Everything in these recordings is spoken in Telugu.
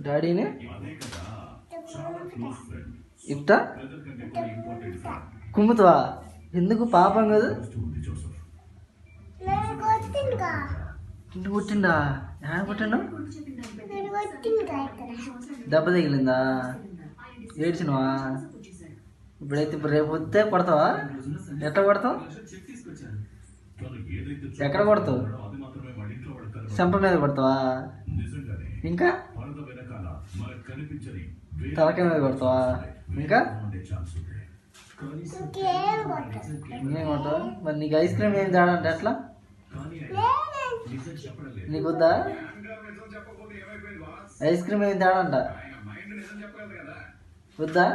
డాడీని ఇట్టా కుమ్ముతావా? ఎందుకు పాపం కదా? ఇంటి కొట్టిండా? ఏడ కొట్టిండు? దెబ్బ తగిలిందా? ఏడ్చినవా? ఇప్పుడు రేపు వస్తే కొడతావా? ఎట్లా కొడతావు? ఎక్కడ కొడతావు? చెంప మీద కొడతావా? ఇంకా తలకాయ మీద కొడతావా? ఇంకా ఇంకేం కొడతావు? మరి నీకు ఐస్ క్రీమ్ ఏం తేడంటే ఎట్లా? నీకు వద్దా ఐస్ క్రీమ్ ఏం తేడంట? వద్దా?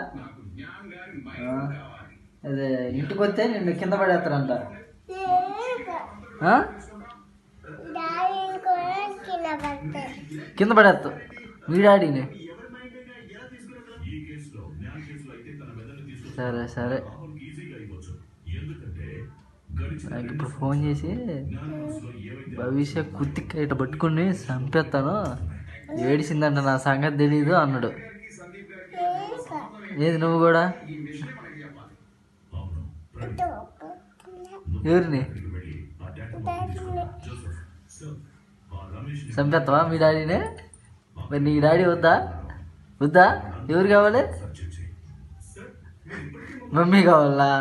అదే ఇంటికి వస్తే నిన్ను కింద పడేస్తారంట. కింద పడేస్తావు మీ డాడీని. సరే సరే, నాకు ఇప్పుడు ఫోన్ చేసి భవిష్య కుత్తికి ఇట్లా పట్టుకుని చంపేస్తాను, ఏడిసిందంట, నా సంగతి తెలీదు అన్నాడు. ఏది నువ్వు కూడా? ఎవరిని చంపేస్తావా మీ డాడీనే? మరి నీ డాడీ వద్దా? వద్దా? ఎవరు కావాలి? మమ్మీ కావాలా?